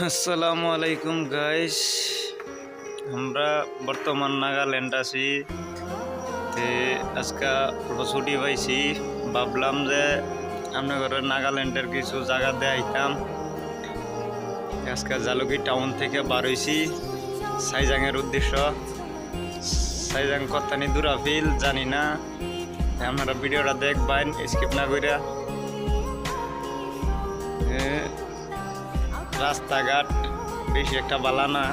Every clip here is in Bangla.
আসসালামু আলাইকুম গাইস, আমরা বর্তমান নাগাল্যান্ড আছি। তে আজকে অল্প ছুটি পাইছি, ভাবলাম যে আপনাদের নাগাল্যান্ডের কিছু জায়গা দেখাইতাম। আজকে জালুকি টাউন থেকে বার হইছি সাইজাংয়ের উদ্দেশ্য। সাইজাং কতখানি দূরাফিল জানি না, আপনারা ভিডিওটা দেখবেন স্কিপ না কইরা। রাস্তাঘাট বেশি একটা ভালো না,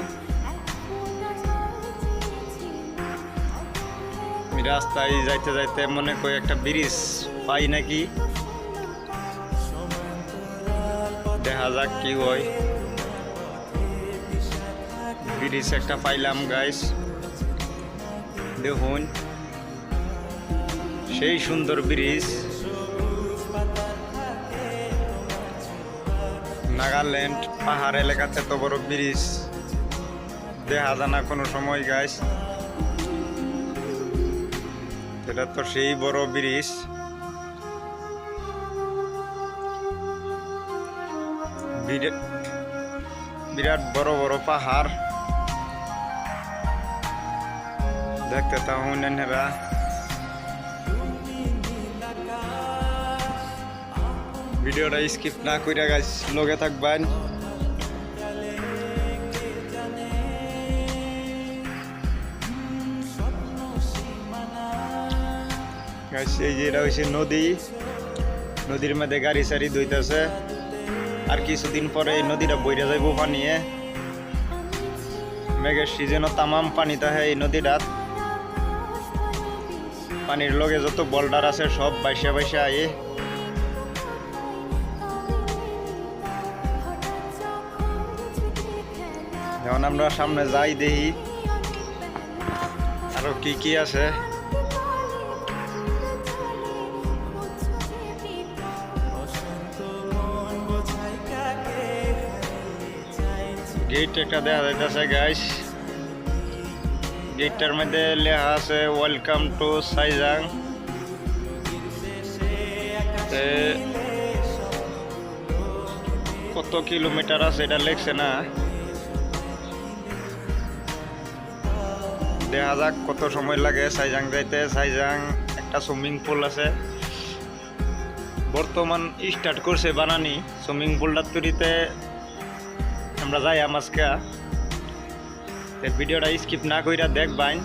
রাস্তায় যাইতে যাইতে মনে করি একটা ব্রিজ পাই নাকি, দেখা যাক কি হয়। ব্রিজ একটা পাইলাম গাইস, দেখুন সেই সুন্দর ব্রিজ। নাগাল্যান্ড পাহাড় এলাকাতে তো বড় ব্রিজ দেখা যায় না কোনো সময় গাইস, এটা তো সেই বড় ব্রিজ। বিরাট বড় বড় পাহাড় দেখতে থাকুন এনারা। ভিডিওটা স্কিপ না কইরা গাইস লগে থাকবেন। এই যে এটা হচ্ছে নদী, নদীর মধ্যে গাড়ি সারি ধুইতেছে, আর কিছুদিন পরে এই নদীটা বইরা যাইব পানিয়ে। মেঘের সিজনও তামাম পানি থাকে এই নদীটার। পানির লগে যত বোল্ডার আছে সব বাইসা বাইসা আয়ে। এখন আমরা সামনে যাই দেখি আরো কি কি আছে। গেট একটা দেখা যাইতেছে গাইস, গেটটার মধ্যে লেখা আছে ওয়েলকাম টু সাইজাং। কত কিলোমিটার আছে এটা লেখছে না, দেখা যাক কত সময় লাগে সাইজাং যাইতে। সাইজাং একটা সুইমিং পুল আছে, বর্তমান স্টার্ট করছে বানানি সুইমিং পুলটা তৈরিতে। আমরা যাই আজকে, ভিডিওটা স্কিপ না কইরা দেখবেন।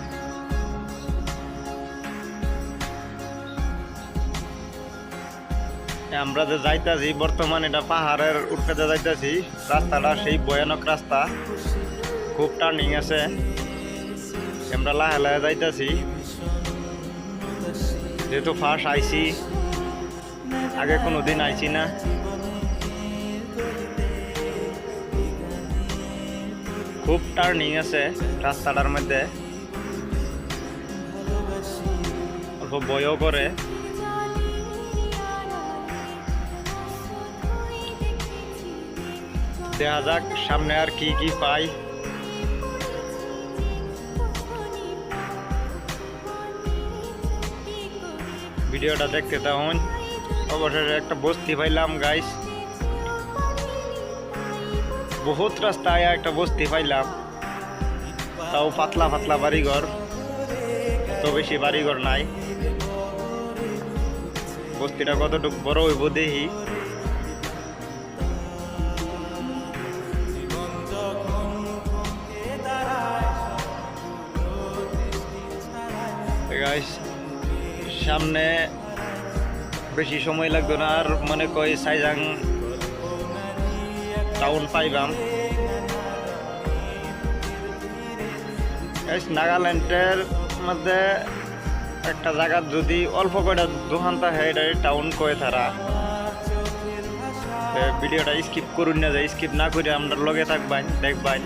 আমরা যে যাইতাছি বর্তমান এটা পাহাড়ের উপরে যাইতাছি, রাস্তাটা সেই ভয়ানক রাস্তা, খুব টার্নিং আছে। আমরা লাহে লাহে যাইতাছি, যেহেতু ফার্স্ট আইছি, আগে কোনোদিন আইছি না। খুব টার্নিং আছে রাস্তাটার মধ্যে, অল্প ভয়ও করে। দেখা যাক সামনে আর কি কি পাই। ভিডিওটা দেখতে থাকুন। অবশেষে একটা বস্তি পাইলাম গাইস, বহুত রাস্তায় একটা বস্তি পাইলাম, তাও পাতলা পাতলা বাড়িঘর, তো বেশি বাড়িঘর নাই। বস্তিটা কতটুকু বড় হইব দেখি। সামনে বেশি সময় লাগবে না, আর মনে করি সাইজাং টাউন পাইবাম। নাগাল্যান্ডের মধ্যে একটা জায়গা যদি অল্প কয়টা দোকান থাকে এটা টাউন কয়ে তারা। ভিডিওটা স্কিপ করুন না, যায় স্কিপ না করে আমরা লগে থাকবেন দেখবেন।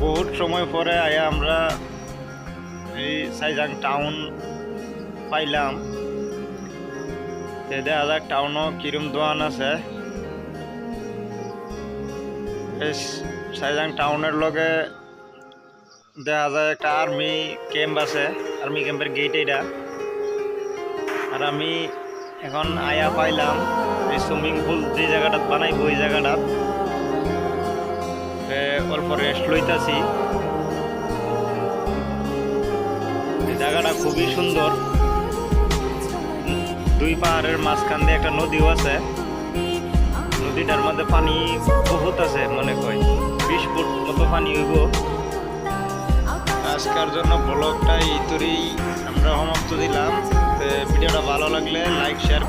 বহুত সময় পরে আয়া আমরা এই সাইজাং টাউন পাইলাম। দেখা যাক টাউনও কিরম দোকান আছে। এই সাইজাং টাউনের লগে দেখা যায় একটা আর্মি ক্যাম্প আছে, আর্মি ক্যাম্পের গেট এইটা। আর আমি এখন আয়া পাইলাম এই সুইমিং পুল যে জায়গাটা বানাইবো ওই জায়গাটা অল্প রেস্ট লইতাছি। এই জায়গাটা খুবই সুন্দর, দুই পাহাড়ের মাঝখান দিয়ে একটা নদীও আছে। নদীটার মধ্যে পানি বহুত আছে, মনে হয় 20 ফুট মতো পানি হইব। আজকের জন্য ব্লগটা এই তোরই আমরা সমাপ্ত দিলাম। ভিডিওটা ভালো লাগলে লাইক শেয়ার